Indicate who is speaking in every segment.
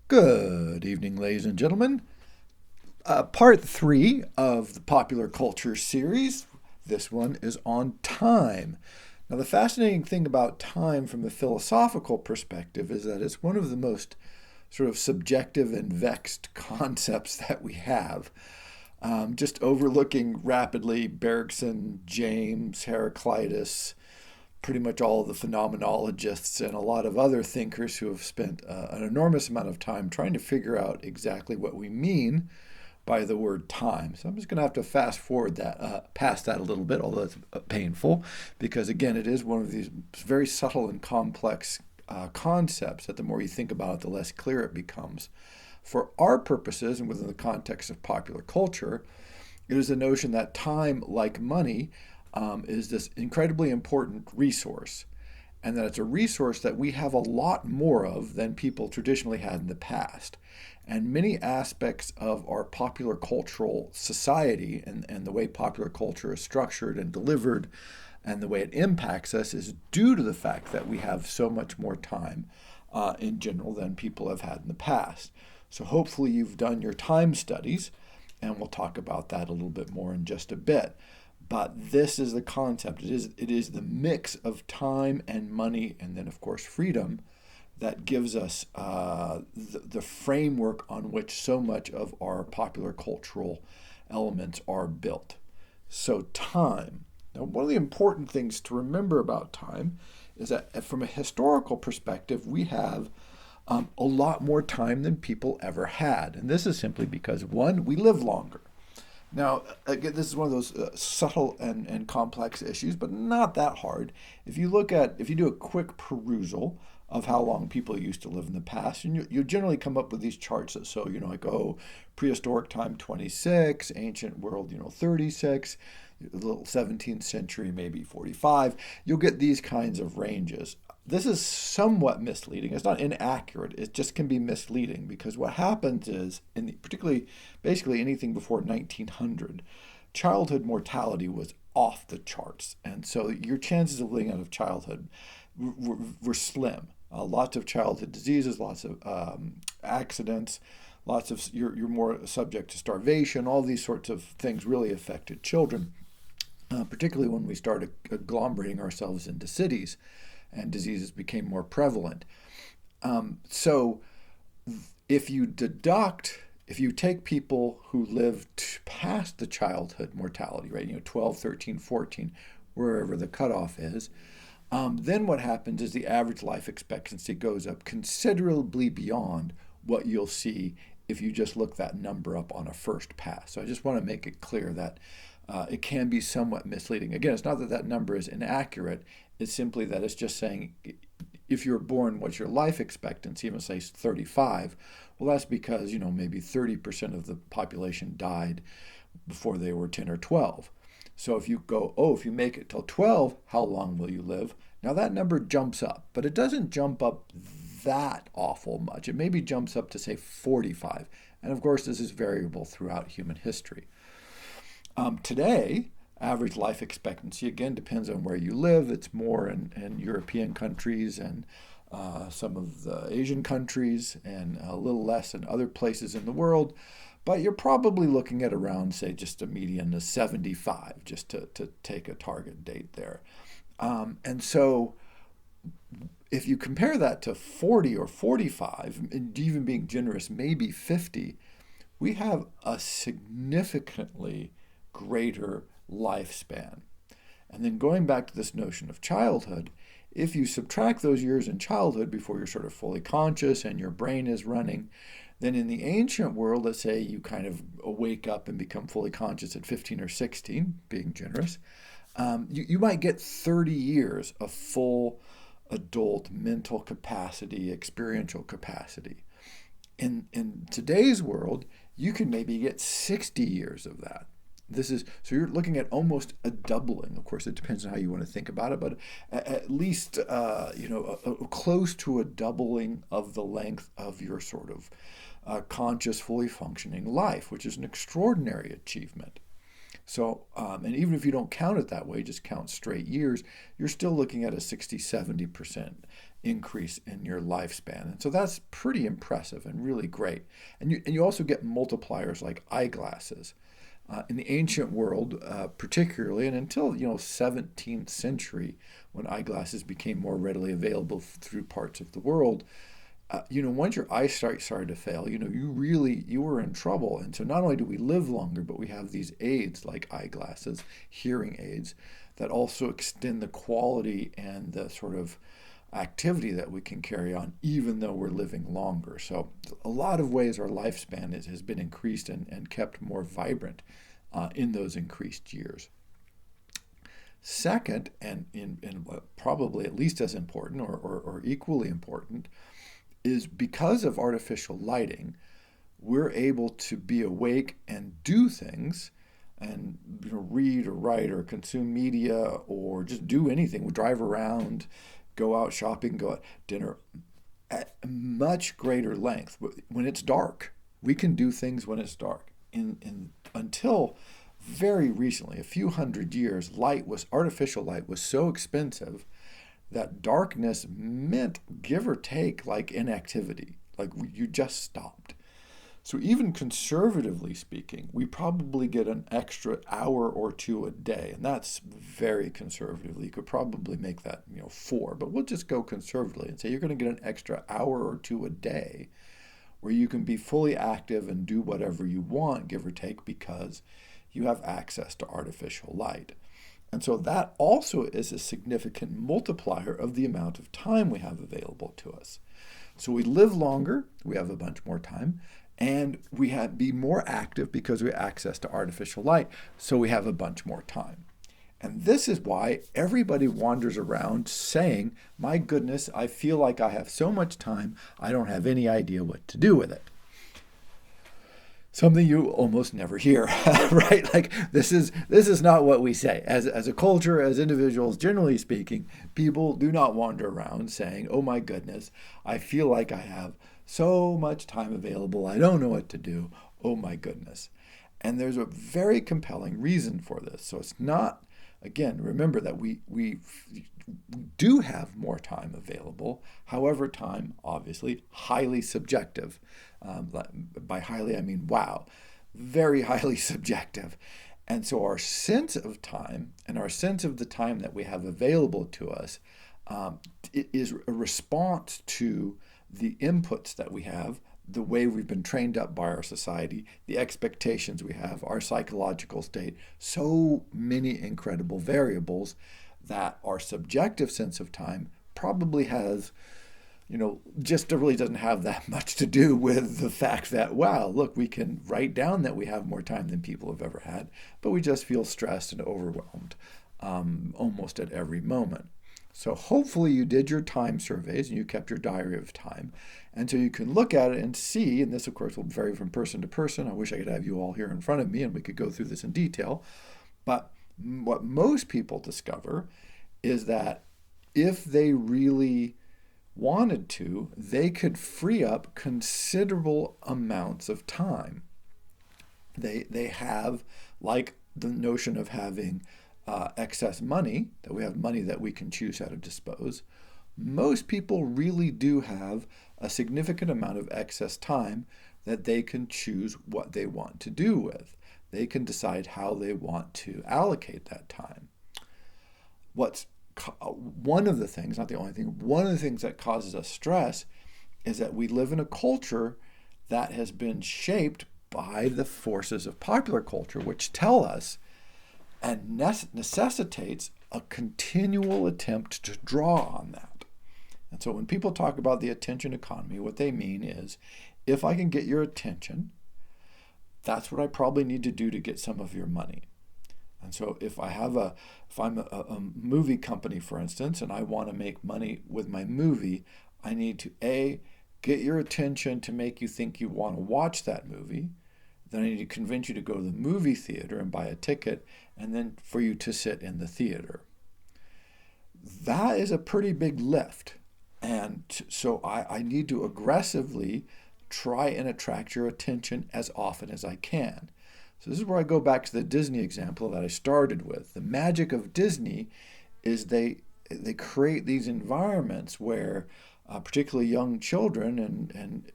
Speaker 1: Good evening, ladies and gentlemen. Part three of the popular culture series. This one is on time. Now, the fascinating thing about time from a philosophical perspective is that it's one of the most sort of subjective and vexed concepts that we have. Just overlooking rapidly Bergson, James, Heraclitus, pretty much all of the phenomenologists and a lot of other thinkers who have spent an enormous amount of time trying to figure out exactly what we mean by the word time. So I'm just going to have to fast forward that, past that a little bit, although it's painful, because again, it is one of these very subtle and complex concepts that the more you think about it, the less clear it becomes. For our purposes and within the context of popular culture, it is the notion that time, like money, is this incredibly important resource, and that it's a resource that we have a lot more of than people traditionally had in the past. And many aspects of our popular cultural society and the way popular culture is structured and delivered and the way it impacts us is due to the fact that we have so much more time in general than people have had in the past. So hopefully you've done your time studies, and we'll talk about that a little bit more in just a bit. But this is the concept. It is the mix of time and money, and then of course freedom, that gives us the framework on which so much of our popular cultural elements are built. So time. Now, one of the important things to remember about time is that from a historical perspective, we have a lot more time than people ever had. And this is simply because, one, we live longer. Now, again, this is one of those subtle and complex issues, but not that hard. If you do a quick perusal of how long people used to live in the past, and you generally come up with these charts that show, like, prehistoric time 26, ancient world, 36, a little 17th century, maybe 45. You'll get these kinds of ranges. This is somewhat misleading. It's not inaccurate. It just can be misleading because what happens is, basically anything before 1900, childhood mortality was off the charts. And so your chances of living out of childhood were slim. Lots of childhood diseases, lots of accidents, you're more subject to starvation. All these sorts of things really affected children, particularly when we started agglomerating ourselves into cities and diseases became more prevalent. So if you take people who lived past the childhood mortality, right, 12, 13, 14, wherever the cutoff is, then what happens is the average life expectancy goes up considerably beyond what you'll see if you just look that number up on a first pass. So I just want to make it clear that it can be somewhat misleading. Again, it's not that that number is inaccurate. It's simply that it's just saying if you're born, what's your life expectancy? Even say 35. Well, that's because, maybe 30% of the population died before they were 10 or 12. So if you make it till 12, how long will you live? Now that number jumps up, but it doesn't jump up that awful much. It maybe jumps up to say 45. And of course, this is variable throughout human history. Today, average life expectancy, again, depends on where you live. It's more in European countries and some of the Asian countries and a little less in other places in the world. But you're probably looking at around, say, just a median of 75, just to take a target date there. And so if you compare that to 40 or 45, and even being generous, maybe 50, we have a significantly greater lifespan. And then going back to this notion of childhood, if you subtract those years in childhood before you're sort of fully conscious and your brain is running, then in the ancient world, let's say you kind of wake up and become fully conscious at 15 or 16, being generous, you might get 30 years of full adult mental capacity, experiential capacity. In today's world, you can maybe get 60 years of that. So you're looking at almost a doubling. Of course, it depends on how you want to think about it, but at least close to a doubling of the length of your sort of conscious, fully functioning life, which is an extraordinary achievement. So, and even if you don't count it that way, just count straight years, you're still looking at a 60, 70% increase in your lifespan. And so that's pretty impressive and really great. And you also get multipliers like eyeglasses. In the ancient world, particularly, and until 17th century, when eyeglasses became more readily available through parts of the world, once your eyesight started to fail, you were in trouble. And so not only do we live longer, but we have these aids like eyeglasses, hearing aids, that also extend the quality and the sort of activity that we can carry on, even though we're living longer. So a lot of ways our lifespan has been increased and kept more vibrant in those increased years. Second, and probably at least as important or equally important, is because of artificial lighting, we're able to be awake and do things and read or write or consume media or just do anything. We drive around, go out shopping, go out dinner at much greater length. When it's dark, we can do things when it's dark. Until very recently, a few hundred years, artificial light was so expensive that darkness meant, give or take, like inactivity, like you just stopped. So even conservatively speaking, we probably get an extra hour or two a day, and that's very conservatively. You could probably make that 4, but we'll just go conservatively and say you're going to get an extra hour or two a day where you can be fully active and do whatever you want, give or take, because you have access to artificial light. And so that also is a significant multiplier of the amount of time we have available to us. So we live longer, we have a bunch more time, and we be more active because we have access to artificial light, so we have a bunch more time. And this is why everybody wanders around saying, my goodness, I feel like I have so much time, I don't have any idea what to do with it. Something you almost never hear, right? Like this is not what we say. As a culture, as individuals, generally speaking, people do not wander around saying, oh my goodness, I feel like I have so much time available, I don't know what to do, oh my goodness. And there's a very compelling reason for this. So it's not, again, remember that we do have more time available. However, time, obviously, highly subjective. By highly, I mean wow, very highly subjective. And so our sense of time and our sense of the time that we have available to us it is a response to the inputs that we have, the way we've been trained up by our society, the expectations we have, our psychological state, so many incredible variables that our subjective sense of time probably has, just really doesn't have that much to do with the fact that, wow, look, we can write down that we have more time than people have ever had, but we just feel stressed and overwhelmed almost at every moment. So hopefully you did your time surveys and you kept your diary of time. And so you can look at it and see, and this of course will vary from person to person. I wish I could have you all here in front of me and we could go through this in detail. But what most people discover is that if they really wanted to, they could free up considerable amounts of time. They have, like the notion of having excess money, that we have money that we can choose how to dispose. Most people really do have a significant amount of excess time that they can choose what they want to do with. They can decide how they want to allocate that time. One of the things, not the only thing, one of the things that causes us stress is that we live in a culture that has been shaped by the forces of popular culture, which tell us and necessitates a continual attempt to draw on that. And so when people talk about the attention economy, what they mean is, if I can get your attention, that's what I probably need to do to get some of your money. And so if I'm a movie company, for instance, and I want to make money with my movie, I need to A, get your attention to make you think you want to watch that movie. Then I need to convince you to go to the movie theater and buy a ticket, and then for you to sit in the theater. That is a pretty big lift. And so I need to aggressively try and attract your attention as often as I can. So this is where I go back to the Disney example that I started with. The magic of Disney is they they create these environments where, particularly young children, and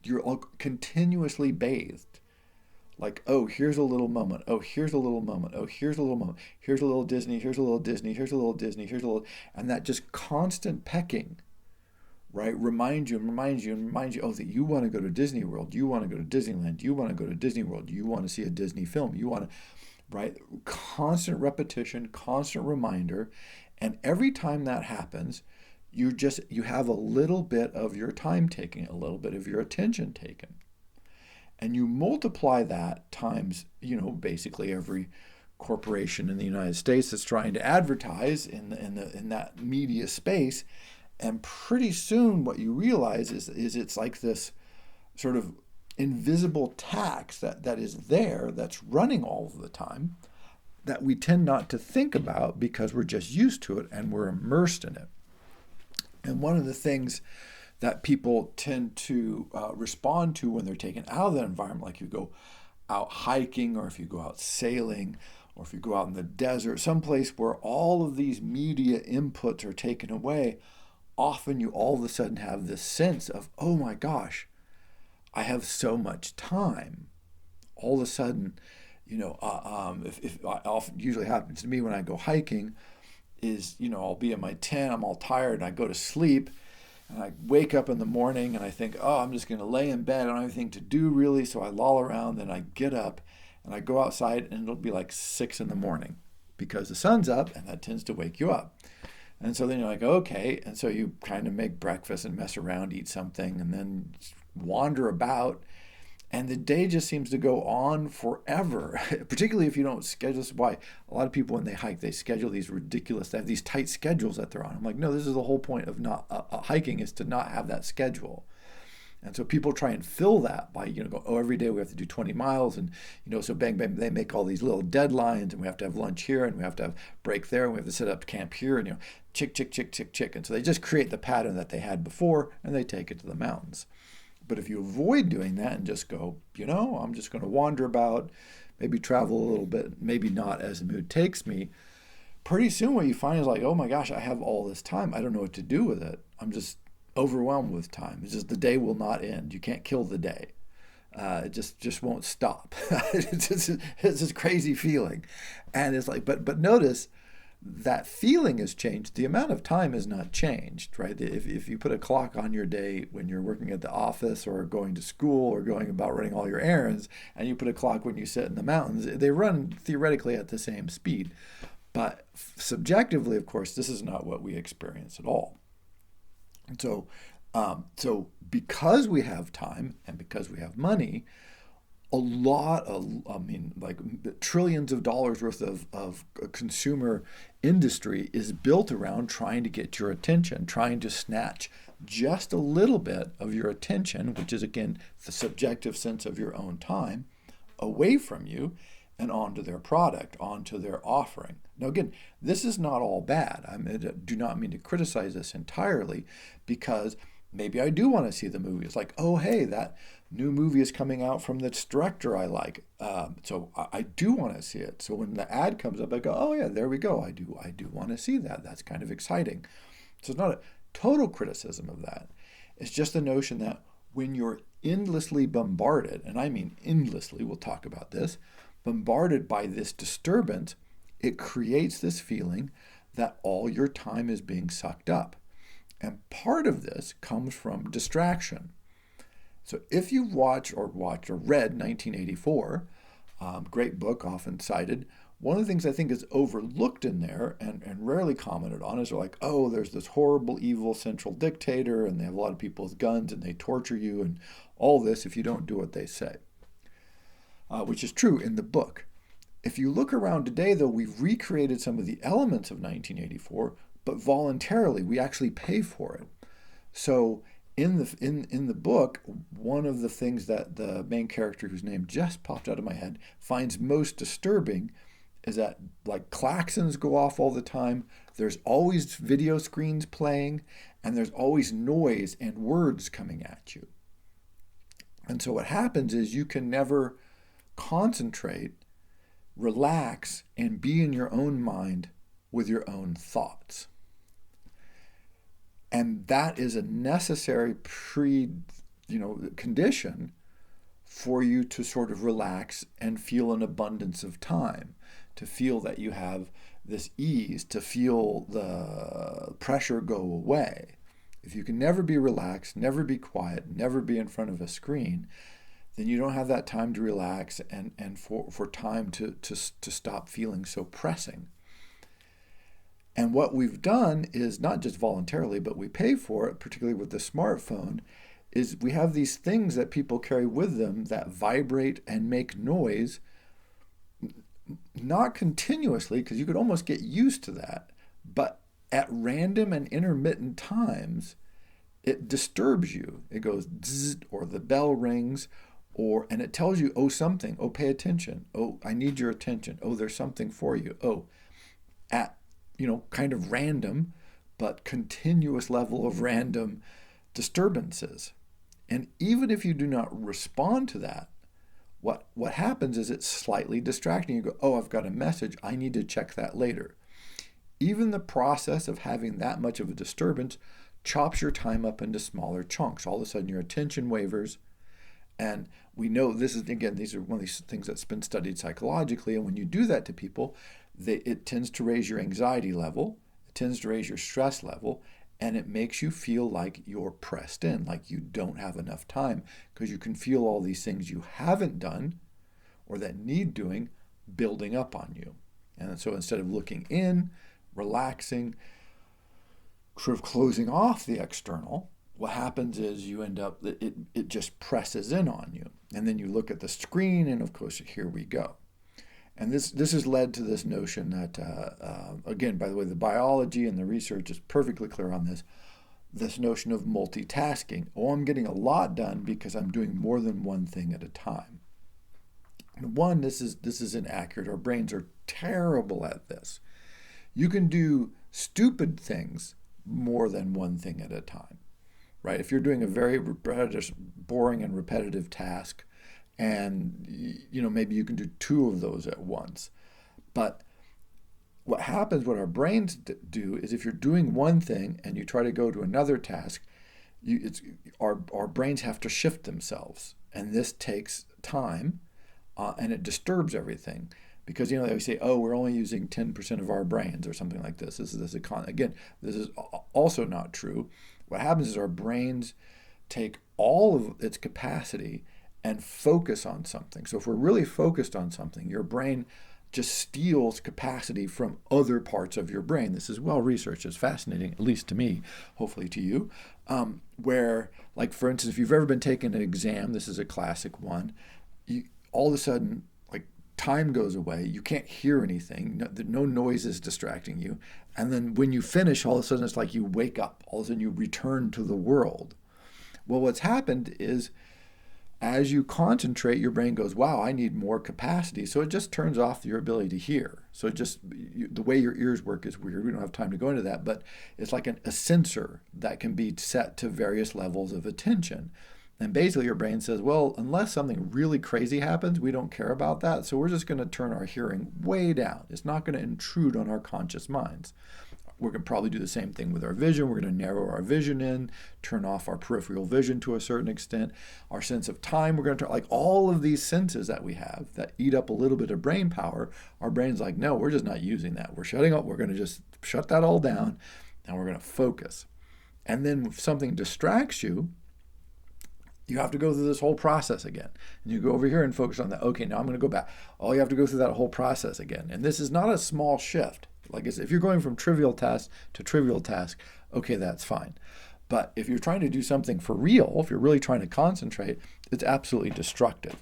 Speaker 1: you're continuously bathed. Like, oh, here's a little moment. Oh, here's a little moment. Oh, here's a little moment. Here's a little Disney. Here's a little Disney. Here's a little Disney. Here's a little, and that just constant pecking, right? Reminds you and reminds you and reminds you, oh, that you want to go to Disney World. You want to go to Disneyland. You want to go to Disney World. You want to see a Disney film. You want to, right? Constant repetition, constant reminder. And every time that happens, you have a little bit of your time taken, a little bit of your attention taken. And you multiply that times, basically every corporation in the United States that's trying to advertise in that media space, and pretty soon what you realize is it's like this sort of invisible tax that is there, that's running all of the time, that we tend not to think about because we're just used to it and we're immersed in it. And one of the things that people tend to respond to when they're taken out of that environment, like you go out hiking, or if you go out sailing, or if you go out in the desert, someplace where all of these media inputs are taken away, often you all of a sudden have this sense of, oh my gosh, I have so much time. All of a sudden, if often usually happens to me when I go hiking, is, I'll be in my tent, I'm all tired, and I go to sleep. And I wake up in the morning and I think, oh, I'm just going to lay in bed. I don't have anything to do really. So I loll around. Then I get up and I go outside, and it'll be like 6 in the morning because the sun's up, and that tends to wake you up. And so then you're like, okay. And so you kind of make breakfast and mess around, eat something, and then wander about. And the day just seems to go on forever, particularly if you don't schedule. This is why a lot of people, when they hike, they schedule these ridiculous, they have these tight schedules that they're on. I'm like, no, this is the whole point of not hiking, is to not have that schedule. And so people try and fill that by, go, oh, every day we have to do 20 miles. And, so bang, bang, they make all these little deadlines, and we have to have lunch here, and we have to have break there, and we have to set up camp here, and, chick, chick, chick, chick, chick. And so they just create the pattern that they had before, and they take it to the mountains. But if you avoid doing that and just go, I'm just going to wander about, maybe travel a little bit, maybe not as the mood takes me, pretty soon what you find is like, oh my gosh, I have all this time. I don't know what to do with it. I'm just overwhelmed with time. It's just the day will not end. You can't kill the day. It just won't stop. It's this crazy feeling. And it's like, but notice, that feeling has changed. The amount of time has not changed, right? If you put a clock on your day when you're working at the office or going to school or going about running all your errands, and you put a clock when you sit in the mountains, they run theoretically at the same speed. But subjectively, of course, this is not what we experience at all. And so because we have time and because we have money, like trillions of dollars worth of consumer industry is built around trying to get your attention, trying to snatch just a little bit of your attention, which is, again, the subjective sense of your own time, away from you and onto their product, onto their offering. Now, again, this is not all bad. I do not mean to criticize this entirely, because maybe I do want to see the movie. It's like, oh, hey, that new movie is coming out from this director I like. So I do want to see it. So when the ad comes up, I go, oh yeah, there we go. I do want to see that. That's kind of exciting. So it's not a total criticism of that. It's just the notion that when you're endlessly bombarded, and I mean endlessly, we'll talk about this, bombarded by this disturbance, it creates this feeling that all your time is being sucked up. And part of this comes from distraction. So if you've watched or read 1984, great book, often cited, one of the things I think is overlooked in there and rarely commented on is like, oh, there's this horrible, evil central dictator, and they have a lot of people with guns, and they torture you, and all this if you don't do what they say, which is true in the book. If you look around today, though, we've recreated some of the elements of 1984, but voluntarily, we actually pay for it. So in the book, one of the things that the main character, whose name just popped out of my head, finds most disturbing is that, like, klaxons go off all the time. There's always video screens playing, and there's always noise and words coming at you. And so what happens is you can never concentrate, relax, and be in your own mind with your own thoughts. And that is a necessary condition for you to sort of relax and feel an abundance of time, to feel that you have this ease, to feel the pressure go away. If you can never be relaxed, never be quiet, never be in front of a screen, then you don't have that time to relax and for time to stop feeling so pressing. And what we've done is not just voluntarily, but we pay for it, particularly with the smartphone, is we have these things that people carry with them that vibrate and make noise, not continuously, because you could almost get used to that, but at random and intermittent times, it disturbs you. It goes zzz, or the bell rings, and it tells you, oh, something, oh, pay attention, oh, I need your attention, oh, there's something for you, oh, at kind of random, but continuous level of random disturbances. And even if you do not respond to that, what happens is it's slightly distracting. You go, oh, I've got a message, I need to check that later. Even the process of having that much of a disturbance chops your time up into smaller chunks. All of a sudden your attention wavers. And we know these are one of these things that's been studied psychologically. And when you do that to people, it tends to raise your anxiety level, it tends to raise your stress level, and it makes you feel like you're pressed in, like you don't have enough time, because you can feel all these things you haven't done or that need doing building up on you. And so instead of looking in, relaxing, sort of closing off the external, what happens is you end up, it just presses in on you. And then you look at the screen, and of course, here we go. And this has led to this notion that, again, by the way, the biology and the research is perfectly clear on this notion of multitasking. Oh, I'm getting a lot done because I'm doing more than one thing at a time. And one, this is inaccurate. Our brains are terrible at this. You can do stupid things more than one thing at a time, right? If you're doing a very boring and repetitive task, and maybe you can do two of those at once. But what happens, what our brains do, is if you're doing one thing and you try to go to another task, our brains have to shift themselves, and this takes time, and it disturbs everything. Because they always say, oh, we're only using 10% of our brains or something like this. This is also not true. What happens is our brains take all of its capacity and focus on something. So if we're really focused on something, your brain just steals capacity from other parts of your brain. This is well researched. It's fascinating, at least to me, hopefully to you, where, like, for instance, if you've ever been taking an exam, this is a classic one, all of a sudden, like, time goes away. You can't hear anything. No noise is distracting you. And then when you finish, all of a sudden, it's like you wake up. All of a sudden, you return to the world. Well, what's happened is, as you concentrate, your brain goes, wow, I need more capacity. So it just turns off your ability to hear. So the way your ears work is weird. We don't have time to go into that, but it's like a sensor that can be set to various levels of attention. And basically your brain says, well, unless something really crazy happens, we don't care about that. So we're just going to turn our hearing way down. It's not going to intrude on our conscious minds. We're going to probably do the same thing with our vision. We're going to narrow our vision in, turn off our peripheral vision to a certain extent. Our sense of time, we're going to turn, like, all of these senses that we have that eat up a little bit of brain power. Our brain's like, no, we're just not using that. We're shutting up. We're going to just shut that all down, and we're going to focus. And then if something distracts you, you have to go through this whole process again. And you go over here and focus on that. Okay, now I'm going to go back. Oh, you have to go through that whole process again. And this is not a small shift. Like I said, if you're going from trivial task to trivial task, okay, that's fine. But if you're trying to do something for real, if you're really trying to concentrate, it's absolutely destructive.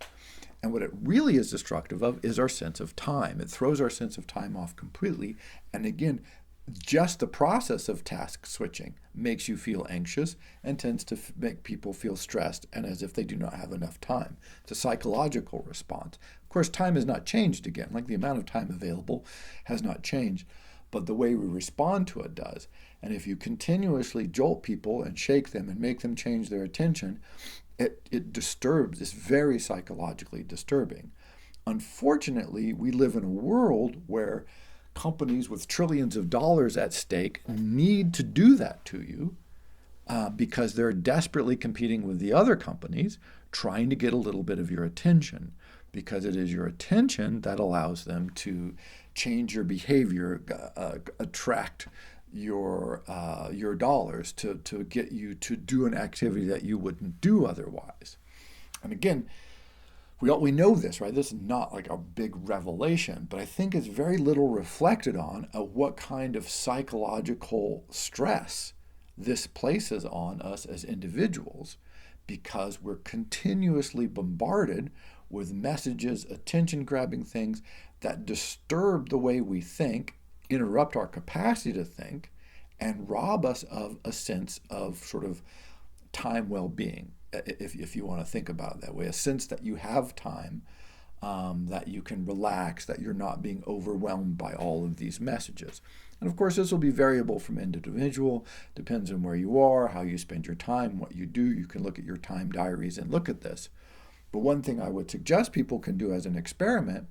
Speaker 1: And what it really is destructive of is our sense of time. It throws our sense of time off completely. And again, just the process of task switching makes you feel anxious and tends to make people feel stressed and as if they do not have enough time. It's a psychological response. Of course, time has not changed again. Like, the amount of time available has not changed, but the way we respond to it does. And if you continuously jolt people and shake them and make them change their attention, it disturbs. It's very psychologically disturbing. Unfortunately, we live in a world where companies with trillions of dollars at stake need to do that to you because they're desperately competing with the other companies, trying to get a little bit of your attention, because it is your attention that allows them to change your behavior, attract your dollars to get you to do an activity that you wouldn't do otherwise. And again, we know this, right? This is not like a big revelation, but I think it's very little reflected on what kind of psychological stress this places on us as individuals, because we're continuously bombarded with messages, attention-grabbing things that disturb the way we think, interrupt our capacity to think, and rob us of a sense of sort of time well-being, if you want to think about it that way, a sense that you have time, that you can relax, that you're not being overwhelmed by all of these messages. And of course, this will be variable from individual, depends on where you are, how you spend your time, what you do. You can look at your time diaries and look at this. But one thing I would suggest people can do as an experiment,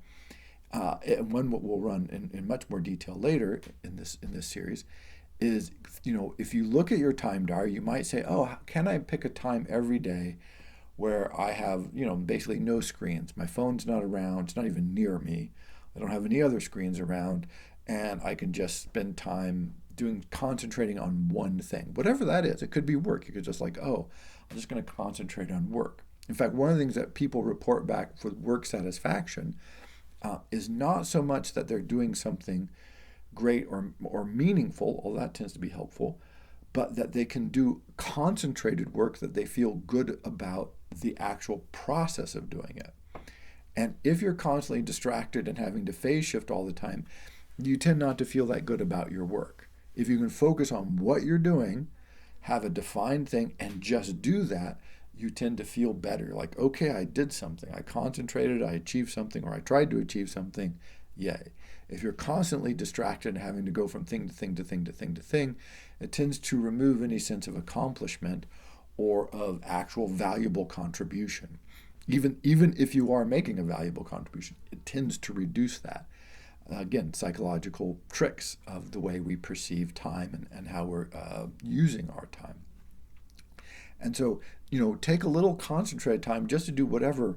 Speaker 1: and one we'll run in much more detail later in this series, is, if you look at your time diary, you might say, oh, can I pick a time every day where I have, basically no screens. My phone's not around. It's not even near me. I don't have any other screens around. And I can just spend time concentrating on one thing, whatever that is. It could be work. You could just I'm just going to concentrate on work. In fact, one of the things that people report back for work satisfaction is not so much that they're doing something great or meaningful, although that tends to be helpful, but that they can do concentrated work that they feel good about the actual process of doing it. And if you're constantly distracted and having to phase shift all the time, you tend not to feel that good about your work. If you can focus on what you're doing, have a defined thing, and just do that, you tend to feel better. Like, okay, I did something. I concentrated, I achieved something, or I tried to achieve something. Yay. If you're constantly distracted and having to go from thing to thing to thing to thing to thing, it tends to remove any sense of accomplishment or of actual valuable contribution. Even if you are making a valuable contribution, it tends to reduce that. Again, psychological tricks of the way we perceive time and how we're using our time. And so, take a little concentrated time just to do whatever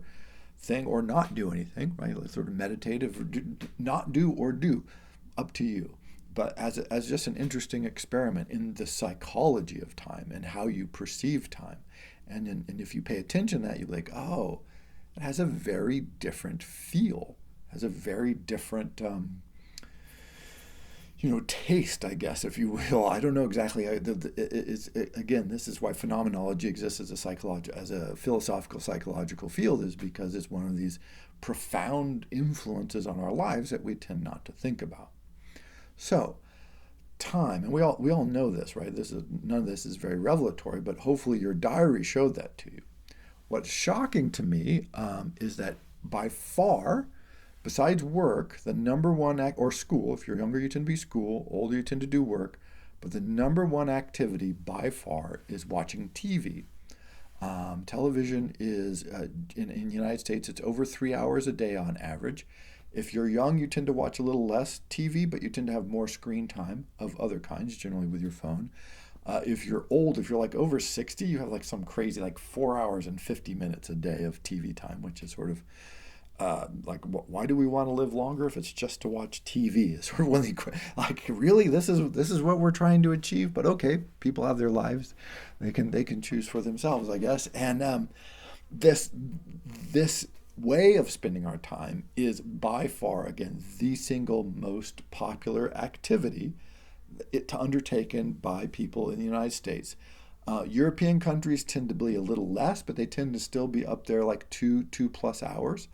Speaker 1: thing, or not do anything, right? Sort of meditative, or not do or do, up to you. But as just an interesting experiment in the psychology of time and how you perceive time. And if you pay attention to that, you're like, oh, it has a very different feel, has a very different taste, I guess, if you will. I don't know exactly. Again, this is why phenomenology exists as a philosophical psychological field, is because it's one of these profound influences on our lives that we tend not to think about. So, time, and we all know this, right? None of this is very revelatory, but hopefully your diary showed that to you. What's shocking to me is that by far, besides work, the number one or school, if you're younger you tend to be school, older you tend to do work, but the number one activity by far is watching TV. Television is, in the United States, it's over 3 hours a day on average. If you're young, you tend to watch a little less TV, but you tend to have more screen time of other kinds, generally with your phone. If you're old, if you're over 60, you have some crazy 4 hours and 50 minutes a day of TV time, which is sort of why do we want to live longer if it's just to watch TV? It's sort of one of the, really, this is what we're trying to achieve. But okay, people have their lives; they can choose for themselves, I guess. And this way of spending our time is by far, again, the single most popular activity undertaken by people in the United States. European countries tend to be a little less, but they tend to still be up there 2+ hours.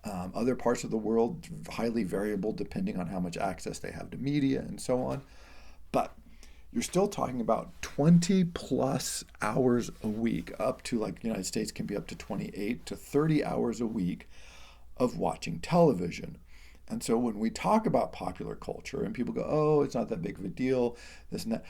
Speaker 1: Other parts of the world, highly variable depending on how much access they have to media and so on. But you're still talking about 20+ hours a week, up to the United States can be up to 28 to 30 hours a week of watching television. And so when we talk about popular culture and people go, oh, it's not that big of a deal, this and that,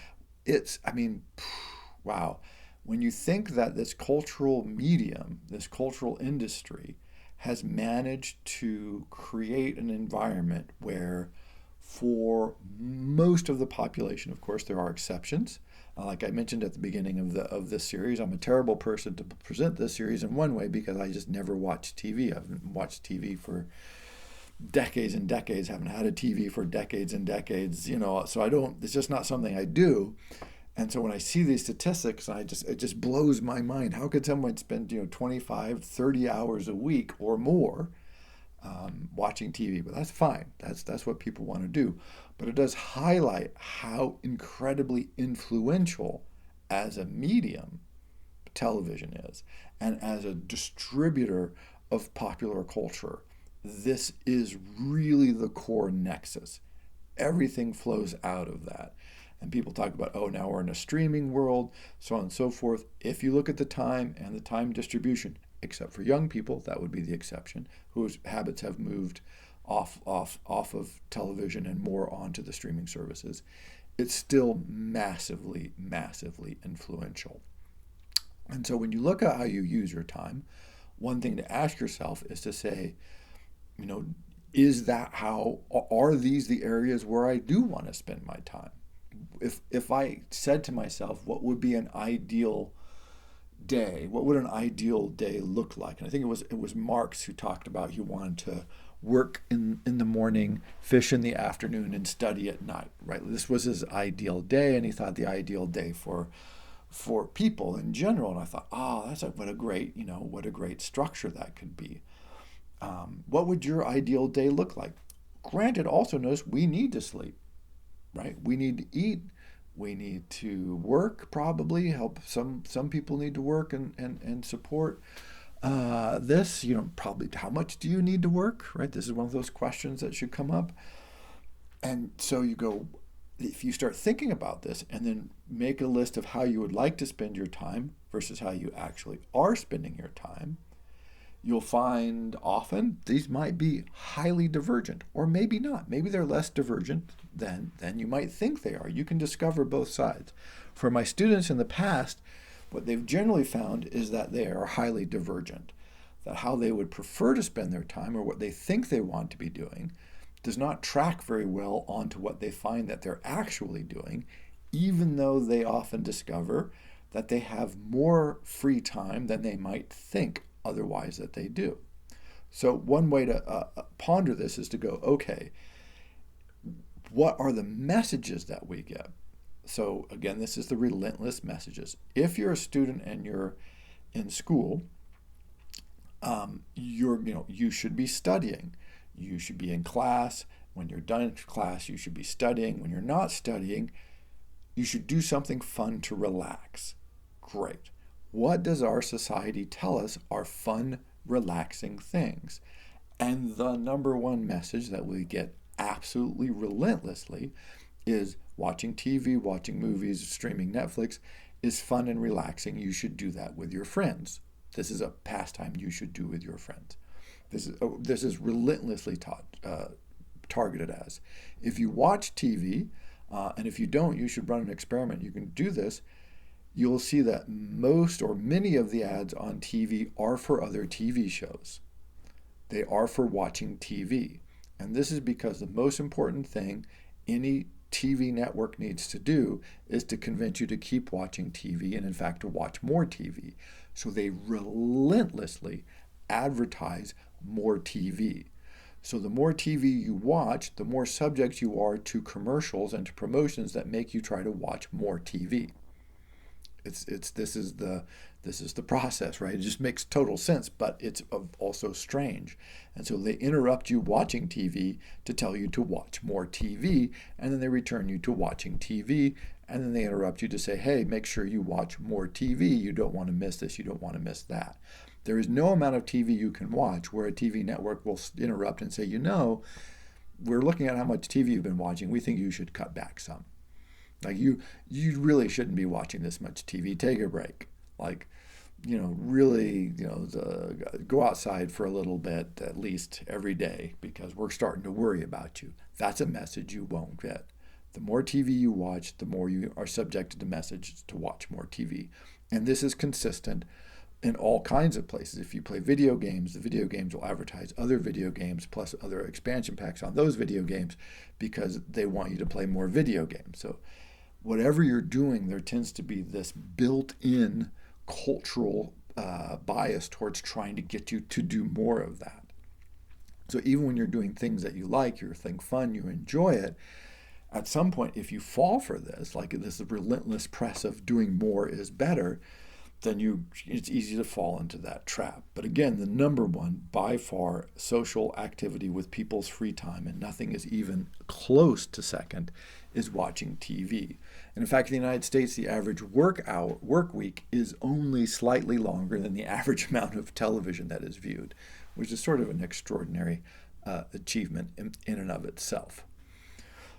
Speaker 1: wow. When you think that this cultural medium, this cultural industry has managed to create an environment where for most of the population. Of course, there are exceptions. Like I mentioned at the beginning of this series, I'm a terrible person to present this series in one way because I just never watch TV. I haven't watched TV for decades and decades, haven't had a TV for decades and decades, so I don't, it's just not something I do. And so when I see these statistics, it just blows my mind. How could someone spend 25, 30 hours a week or more watching TV? But that's fine. That's what people want to do. But it does highlight how incredibly influential as a medium television is, and as a distributor of popular culture. This is really the core nexus. Everything flows out of that. And people talk about, oh, now we're in a streaming world, so on and so forth. If you look at the time and the time distribution, except for young people, that would be the exception, whose habits have moved off of television and more onto the streaming services, it's still massively, massively influential. And so when you look at how you use your time, one thing to ask yourself is to say, is that how, are these the areas where I do want to spend my time? If I said to myself, what would be an ideal day? What would an ideal day look like? And I think it was Marx who talked about he wanted to work in the morning, fish in the afternoon, and study at night, right? This was his ideal day, and he thought the ideal day for people in general. And I thought, what a great structure that could be. What would your ideal day look like? Granted, also notice we need to sleep, right? We need to eat. We need to work, probably help. Some people need to work and support this. Probably how much do you need to work, right? This is one of those questions that should come up. And so you go, if you start thinking about this and then make a list of how you would like to spend your time versus how you actually are spending your time, you'll find often these might be highly divergent, or maybe not. Maybe they're less divergent than you might think they are. You can discover both sides. For my students in the past, what they've generally found is that they are highly divergent, that how they would prefer to spend their time or what they think they want to be doing does not track very well onto what they find that they're actually doing, even though they often discover that they have more free time than they might think otherwise that they do. So one way to ponder this is to go, okay, what are the messages that we get? So again, this is the relentless messages. If you're a student and you're in school, you should be studying. You should be in class. When you're done in class, you should be studying. When you're not studying, you should do something fun to relax. Great. What does our society tell us are fun, relaxing things? And the number one message that we get absolutely relentlessly is watching TV, watching movies, streaming Netflix is fun and relaxing. You should do that with your friends. This is a pastime you should do with your friends. This is relentlessly targeted as. If you watch TV, and if you don't, you should run an experiment. You can do this. You'll see that most or many of the ads on TV are for other TV shows. They are for watching TV. And this is because the most important thing any TV network needs to do is to convince you to keep watching TV and, in fact, to watch more TV. So they relentlessly advertise more TV. So the more TV you watch, the more subject you are to commercials and to promotions that make you try to watch more TV. This is the process, right? It just makes total sense, but it's also strange. And so they interrupt you watching TV to tell you to watch more TV, and then they return you to watching TV, and then they interrupt you to say, hey, make sure you watch more TV. You don't want to miss this. You don't want to miss that. There is no amount of TV you can watch where a TV network will interrupt and say, we're looking at how much TV you've been watching. We think you should cut back some. Like you really shouldn't be watching this much TV. Take a break. Really, go outside for a little bit, at least every day, because we're starting to worry about you. That's a message you won't get. The more TV you watch, the more you are subjected to messages to watch more TV. And this is consistent in all kinds of places. If you play video games, the video games will advertise other video games plus other expansion packs on those video games because they want you to play more video games. So whatever you're doing, there tends to be this built-in cultural bias towards trying to get you to do more of that. So even when you're doing things that you like, you think fun, you enjoy it, at some point, if you fall for this, like this relentless press of doing more is better, then it's easy to fall into that trap. But again, the number one, by far, social activity with people's free time, and nothing is even close to second, is watching TV. And in fact, in the United States, the average work week is only slightly longer than the average amount of television that is viewed, which is sort of an extraordinary achievement in and of itself.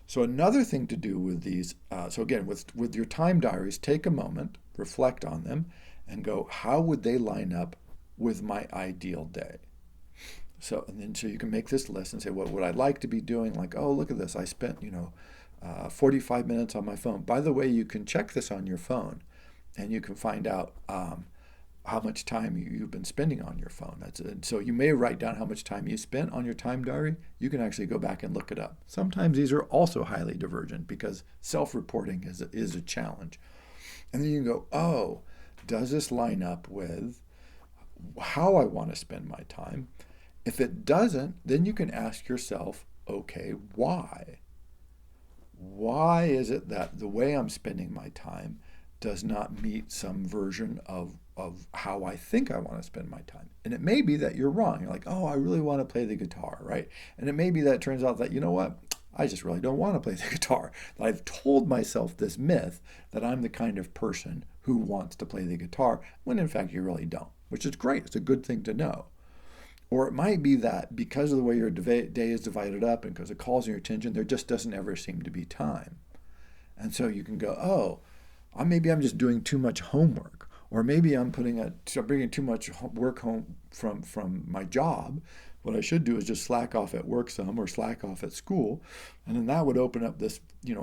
Speaker 1: So another thing to do with these, so again, with your time diaries, take a moment, reflect on them, and go, how would they line up with my ideal day? So you can make this list and say, what would I like to be doing? Like, oh, look at this. I spent, 45 minutes on my phone. By the way, you can check this on your phone, and you can find out how much time you've been spending on your phone. So you may write down how much time you spent on your time diary. You can actually go back and look it up. Sometimes these are also highly divergent because self-reporting is a challenge. And then you can go, oh, does this line up with how I want to spend my time? If it doesn't, then you can ask yourself, okay, why? Why is it that the way I'm spending my time does not meet some version of how I think I want to spend my time? And it may be that you're wrong. You're like, oh, I really want to play the guitar, right? And it may be that it turns out that, you know what? I just really don't want to play the guitar. I've told myself this myth that I'm the kind of person who wants to play the guitar, when in fact you really don't, which is great. It's a good thing to know. Or it might be that because of the way your day is divided up and because it calls your attention, there just doesn't ever seem to be time. And so you can go, oh, maybe I'm just doing too much homework. Or maybe I'm bringing too much work home from my job. What I should do is just slack off at work some or slack off at school. And then that would open up this,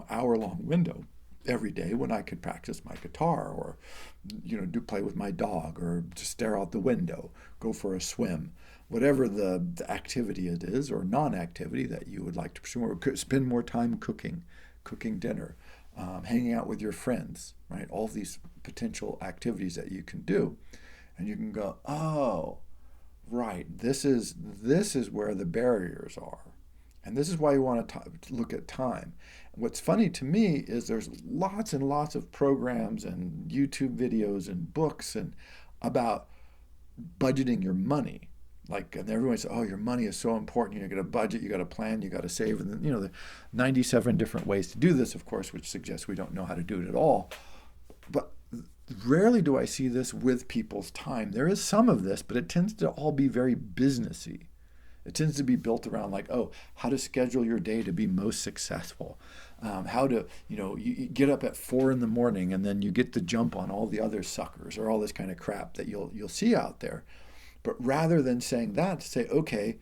Speaker 1: hour-long window every day when I could practice my guitar or, do play with my dog or just stare out the window, go for a swim, whatever the activity it is or non-activity that you would like to pursue, or spend more time cooking dinner, hanging out with your friends, right? All of these potential activities that you can do. And you can go, oh, right, this is where the barriers are. And this is why you want to look at time. What's funny to me is there's lots and lots of programs and YouTube videos and books and about budgeting your money. And everyone says, oh, your money is so important. You got to budget, you got to plan, you got to save. And then, the 97 different ways to do this, of course, which suggests we don't know how to do it at all. But rarely do I see this with people's time. There is some of this, but it tends to all be very businessy. It tends to be built around how to schedule your day to be most successful. How to, you get up at 4 a.m. and then you get the jump on all the other suckers or all this kind of crap that you'll see out there. But rather than saying that, to say, okay,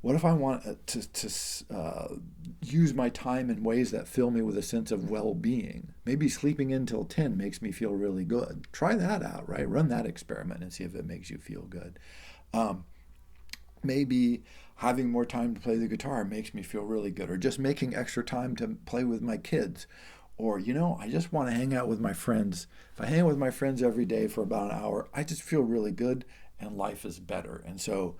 Speaker 1: what if I want to use my time in ways that fill me with a sense of well-being? Maybe sleeping in till 10 makes me feel really good. Try that out, right? Run that experiment and see if it makes you feel good. Maybe having more time to play the guitar makes me feel really good, or just making extra time to play with my kids. Or, I just want to hang out with my friends. If I hang out with my friends every day for about an hour, I just feel really good and life is better. And so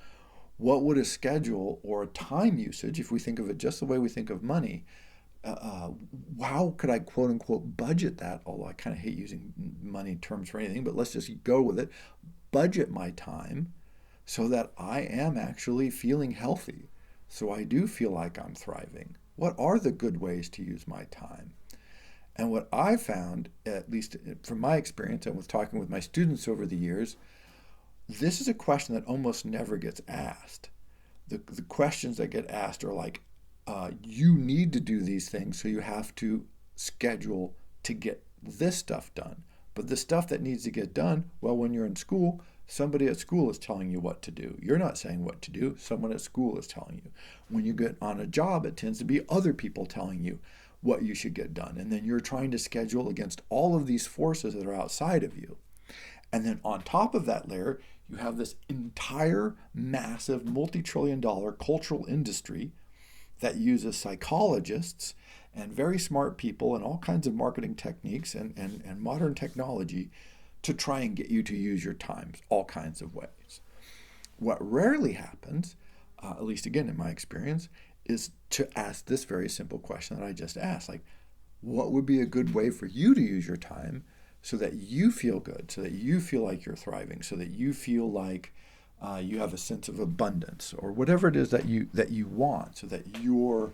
Speaker 1: what would a schedule or a time usage, if we think of it just the way we think of money, how could I quote unquote budget that? Although I kind of hate using money terms for anything, but let's just go with it. Budget my time so that I am actually feeling healthy. So I do feel like I'm thriving. What are the good ways to use my time? And what I found, at least from my experience and with talking with my students over the years, this is a question that almost never gets asked. The questions that get asked are like, you need to do these things, so you have to schedule to get this stuff done. But the stuff that needs to get done, well, when you're in school, somebody at school is telling you what to do. You're not saying what to do. Someone at school is telling you. When you get on a job, it tends to be other people telling you what you should get done. And then you're trying to schedule against all of these forces that are outside of you. And then on top of that layer, you have this entire massive multi-trillion-dollar cultural industry that uses psychologists and very smart people and all kinds of marketing techniques and modern technology to try and get you to use your time all kinds of ways. What rarely happens, at least again in my experience, is to ask this very simple question that I just asked, like, what would be a good way for you to use your time so that you feel good, so that you feel like you're thriving, so that you feel like you have a sense of abundance, or whatever it is that you want, so that your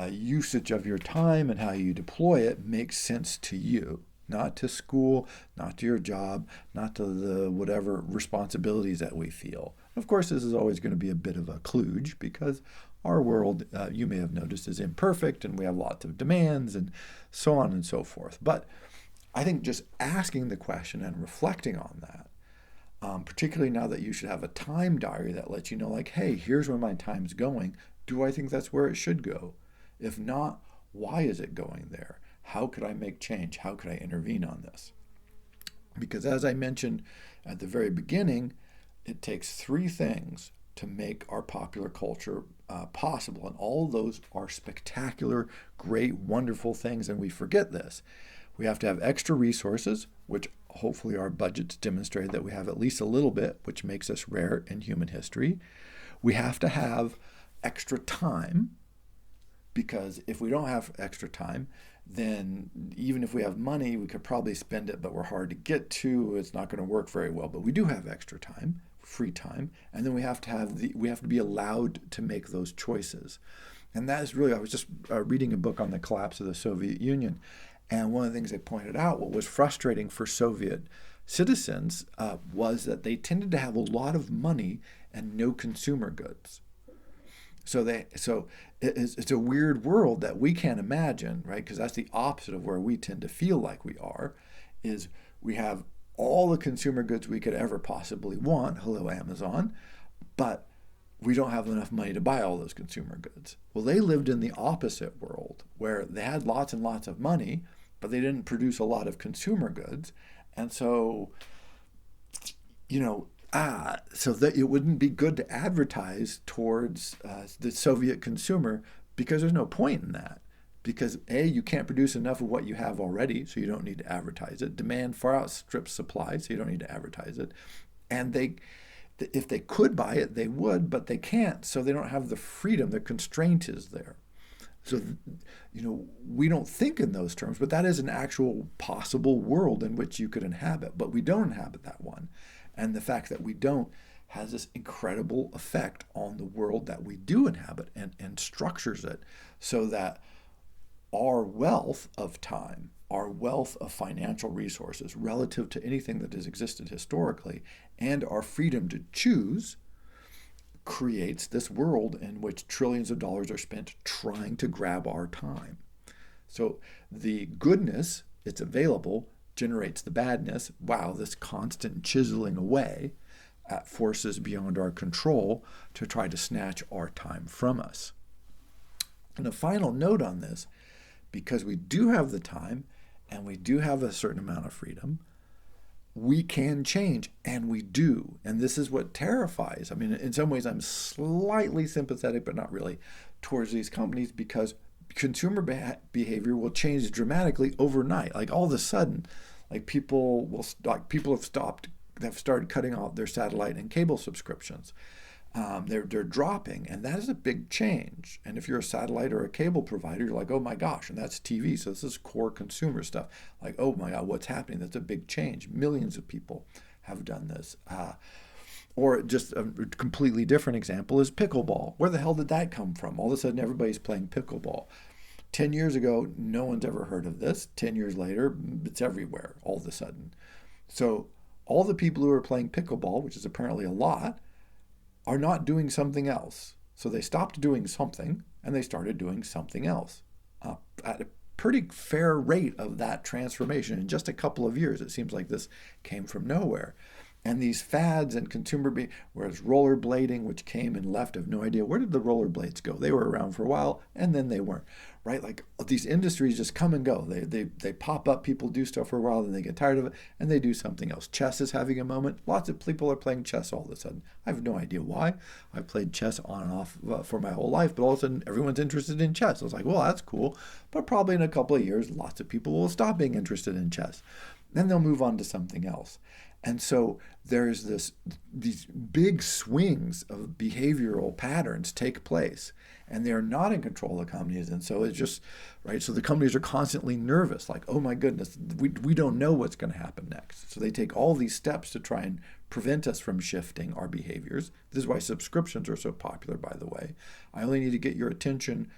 Speaker 1: usage of your time and how you deploy it makes sense to you, not to school, not to your job, not to the whatever responsibilities that we feel. Of course, this is always going to be a bit of a kludge because our world, you may have noticed, is imperfect and we have lots of demands and so on and so forth. But I think just asking the question and reflecting on that, particularly now that you should have a time diary that lets you know, like, hey, here's where my time's going. Do I think that's where it should go? If not, why is it going there? How could I make change? How could I intervene on this? Because as I mentioned at the very beginning, it takes three things to make our popular culture possible. And all of those are spectacular, great, wonderful things. And we forget this. We have to have extra resources, which hopefully our budgets demonstrate that we have at least a little bit, which makes us rare in human history. We have to have extra time, because if we don't have extra time, then even if we have money, we could probably spend it, but we're hard to get to. It's not going to work very well. But we do have extra time, free time, and then we have to be allowed to make those choices. And that is really, I was just reading a book on the collapse of the Soviet Union, and one of the things they pointed out, what was frustrating for Soviet citizens was that they tended to have a lot of money and no consumer goods. So it's a weird world that we can't imagine, right? Because that's the opposite of where we tend to feel like we are, is we have all the consumer goods we could ever possibly want, hello Amazon, but we don't have enough money to buy all those consumer goods. Well, they lived in the opposite world where they had lots and lots of money, but they didn't produce a lot of consumer goods. And so, so that it wouldn't be good to advertise towards the Soviet consumer, because there's no point in that. Because A, you can't produce enough of what you have already, so you don't need to advertise it. Demand far outstrips supply, so you don't need to advertise it. And if they could buy it, they would, but they can't, so they don't have the freedom. The constraint is there. So, we don't think in those terms, but that is an actual possible world in which you could inhabit, but we don't inhabit that one. And the fact that we don't has this incredible effect on the world that we do inhabit, and structures it so that our wealth of time, our wealth of financial resources relative to anything that has existed historically, and our freedom to choose creates this world in which trillions of dollars are spent trying to grab our time. So the goodness, it's available, generates the badness. Wow, this constant chiseling away at forces beyond our control to try to snatch our time from us. And a final note on this, because we do have the time and we do have a certain amount of freedom, we can change, and we do. And this is what terrifies. I mean, in some ways, I'm slightly sympathetic, but not really, towards these companies, because consumer behavior will change dramatically overnight. Like all of a sudden, people have started cutting off their satellite and cable subscriptions. They're dropping, and that is a big change. And if you're a satellite or a cable provider, you're like, oh my gosh, and that's TV, so this is core consumer stuff. Like, oh my God, what's happening? That's a big change. Millions of people have done this. Or just a completely different example is pickleball. Where the hell did that come from? All of a sudden, everybody's playing pickleball. 10 years ago, no one's ever heard of this. 10 years later, it's everywhere all of a sudden. So all the people who are playing pickleball, which is apparently a lot, are not doing something else. So they stopped doing something and they started doing something else at a pretty fair rate of that transformation in just a couple of years. It seems like this came from nowhere. And these fads and whereas rollerblading, which came and left, I have no idea, where did the rollerblades go? They were around for a while and then they weren't, right? Like these industries just come and go. They pop up, people do stuff for a while, then they get tired of it and they do something else. Chess is having a moment. Lots of people are playing chess all of a sudden. I have no idea why. I've played chess on and off for my whole life, but all of a sudden everyone's interested in chess. I was like, well, that's cool. But probably in a couple of years, lots of people will stop being interested in chess. Then they'll move on to something else. And so there's these big swings of behavioral patterns take place, and they're not in control of the companies. And so it's just, right, so the companies are constantly nervous, like, oh my goodness, we don't know what's going to happen next. So they take all these steps to try and prevent us from shifting our behaviors. This is why subscriptions are so popular, by the way. I only need to get your attention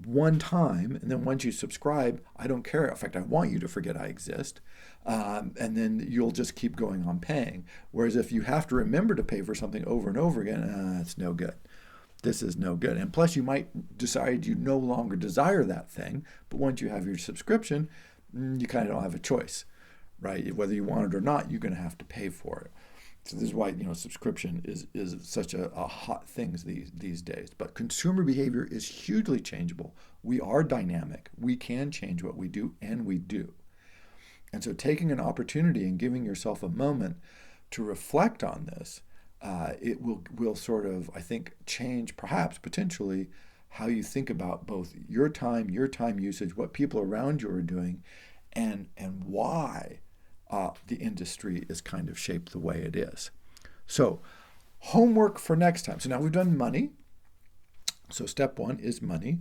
Speaker 1: one time, and then once you subscribe, I don't care. In fact, I want you to forget I exist, and then you'll just keep going on paying. Whereas if you have to remember to pay for something over and over again, it's no good. This is no good. And plus, you might decide you no longer desire that thing, but once you have your subscription, you kind of don't have a choice, right? Whether you want it or not, you're going to have to pay for it. So this is why subscription is such a hot thing these days. But consumer behavior is hugely changeable. We are dynamic. We can change what we do, and we do. And so taking an opportunity and giving yourself a moment to reflect on this, it will sort of, I think, change perhaps potentially how you think about both your time usage, what people around you are doing, and why the industry is kind of shaped the way it is. So homework for next time. So now we've done money. So step 1 is money.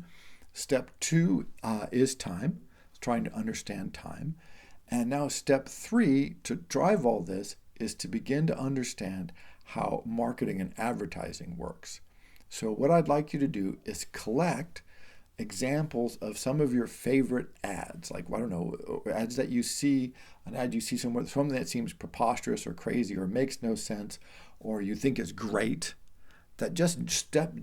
Speaker 1: Step 2 is time, trying to understand time. And now step 3 to drive all this is to begin to understand how marketing and advertising works. So what I'd like you to do is collect examples of some of your favorite ads, like, I don't know, ads that you see, an ad you see somewhere, something that seems preposterous or crazy or makes no sense, or you think is great, that just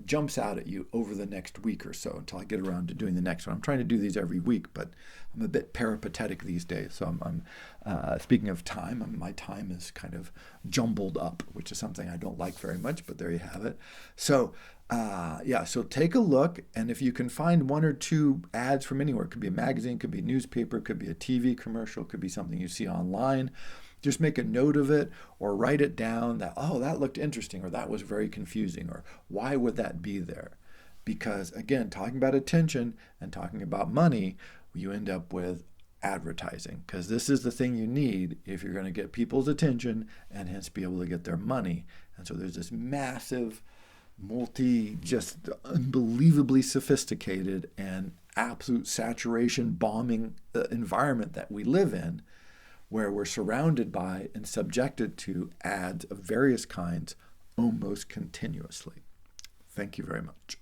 Speaker 1: jumps out at you over the next week or so until I get around to doing the next one. I'm trying to do these every week, but I'm a bit peripatetic these days. So I'm speaking of time, my time is kind of jumbled up, which is something I don't like very much, but there you have it. So so take a look, and if you can find 1 or 2 ads from anywhere, it could be a magazine, could be a newspaper, could be a TV commercial, could be something you see online, just make a note of it or write it down that, oh, that looked interesting, or that was very confusing, or why would that be there? Because again, talking about attention and talking about money, you end up with advertising, because this is the thing you need if you're going to get people's attention and hence be able to get their money. And so there's this massive just unbelievably sophisticated and absolute saturation bombing environment that we live in, where we're surrounded by and subjected to ads of various kinds almost continuously. Thank you very much.